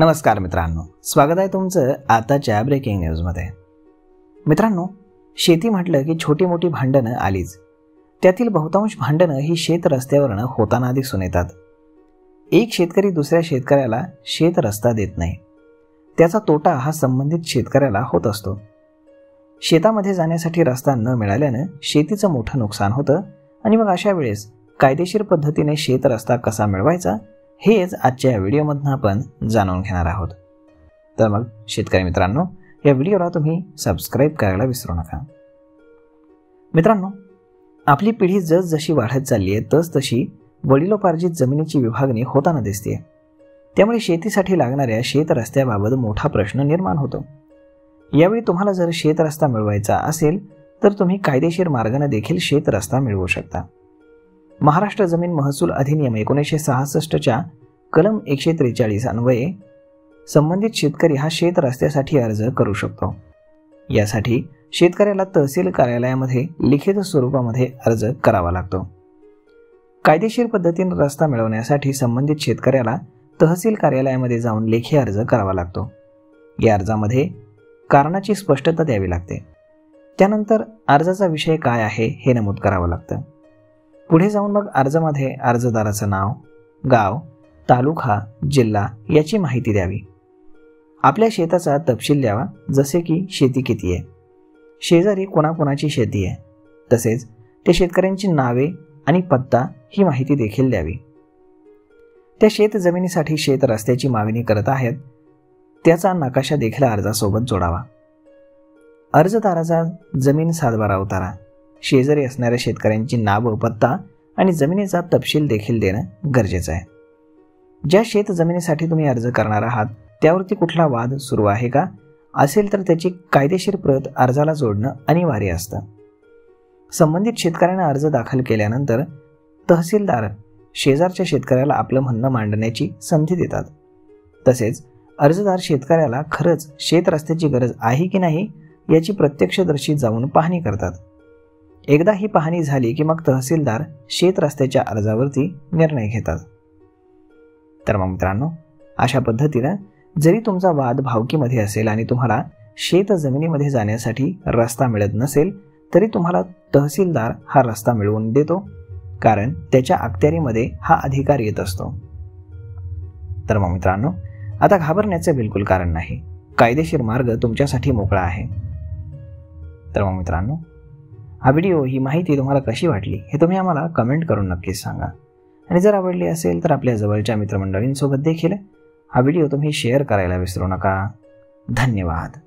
नमस्कार मित्रांनो, स्वागत आहे तुमचं आताच्या ब्रेकिंग न्यूजमध्ये। मित्रांनो, शेती म्हटलं की छोटी मोठी भांडणं आलीच। त्यातील बहुतांश भांडणं ही शेत रस्त्यावरनं होताना दिसून येतात। एक शेतकरी दुसऱ्या शेतकऱ्याला शेत रस्ता देत नाही, त्याचा तोटा हा संबंधित शेतकऱ्याला होत असतो। शेतामध्ये जाण्यासाठी रस्ता न मिळाल्यानं शेतीचं मोठं नुकसान होतं आणि मग अशा वेळेस कायदेशीर पद्धतीने शेत रस्ता कसा मिळवायचा हेच आजच्या व्हिडिओमधून आपण जाणून घेणार आहोत। तर मग शेतकरी मित्रांनो, या व्हिडिओला तुम्ही सबस्क्राइब करायला विसरू नका। मित्रांनो, आपली पिढी जसजशी वाढत चालली आहे तसतशी वडिलोपार्जित जमिनीची विभागणी होताना दिसते। त्यामुळे शेतीसाठी लागणाऱ्या शेत रस्त्याबाबत मोठा प्रश्न निर्माण होतो। यावेळी तुम्हाला जर शेत रस्ता मिळवायचा असेल तर तुम्ही कायदेशीर मार्गाने देखील शेत रस्ता मिळवू शकता। महाराष्ट्र जमीन महसूल अधिनियम 1966च्या कलम 143 अन्वये संबंधित शेतकरी हा शेत रस्त्यासाठी अर्ज करू शकतो। यासाठी शेतकऱ्याला तहसील कार्यालयामध्ये लिखित स्वरूपामध्ये अर्ज करावा लागतो। कायदेशीर पद्धतीने रस्ता मिळवण्यासाठी संबंधित शेतकऱ्याला तहसील कार्यालयामध्ये जाऊन लेखी अर्ज करावा लागतो। या अर्जामध्ये कारणाची स्पष्टता द्यावी लागते। त्यानंतर अर्जाचा विषय काय आहे हे नमूद करावं लागतं। पुढे जाऊन मग अर्जामध्ये अर्जदाराचं नाव, गाव, तालुका, जिल्हा याची माहिती द्यावी। आपल्या शेताचा तपशील द्यावा, जसे की शेती किती आहे, शेजारी कोणाकोणाची शेती आहे, तसेच त्या शेतकऱ्यांची नावे आणि पत्ता ही माहिती देखील द्यावी। त्या शेत जमिनीसाठी शेत रस्त्याची मागणी करत आहेत त्याचा नकाशा देखील अर्जासोबत जोडावा। अर्जदाराचा जमीन सातबारा उतारा, शेजारी असणाऱ्या शेतकऱ्यांची नाव, पत्ता आणि जमिनीचा तपशील देखील देणं गरजेचं आहे। ज्या शेत जमिनीसाठी तुम्ही अर्ज करणार आहात त्यावरती कुठला वाद सुरू आहे का असेल तर त्याची कायदेशीर प्रत अर्जाला जोडणं अनिवार्य असतं। संबंधित शेतकऱ्याने अर्ज दाखल केल्यानंतर तहसीलदार शेजारच्या शेतकऱ्याला आपलं म्हणणं मांडण्याची संधी देतात। तसेच अर्जदार शेतकऱ्याला खरंच शेत रस्त्याची गरज आहे की नाही याची प्रत्यक्षदर्शी जाऊन पाहणी करतात। एकदा ही पाहणी झाली की मग तहसीलदार शेत रस्त्याच्या अर्जावरती निर्णय घेतात। तर मग मित्रांनो, अशा पद्धतीनं जरी तुमचा वाद भावकीमध्ये असेल आणि तुम्हाला शेत जमिनीमध्ये जाण्यासाठी रस्ता मिळत नसेल तरी तुम्हाला तहसीलदार हा रस्ता मिळवून देतो, कारण त्याच्या अखत्यारीमध्ये हा अधिकार येत असतो। तर मग मित्रांनो, आता घाबरण्याचे बिलकुल कारण नाही, कायदेशीर मार्ग तुमच्यासाठी मोकळा आहे। तर मग मित्रांनो, हा व्हिडिओ, ही माहिती तुम्हाला कशी वाटली हे तुम्ही आम्हाला कमेंट करून नक्कीच सांगा। आणि जर आवडली असेल तर आपल्या जवळच्या मित्रमंडळींसोबत देखील हा व्हिडिओ तुम्ही शेअर करायला विसरू नका। धन्यवाद।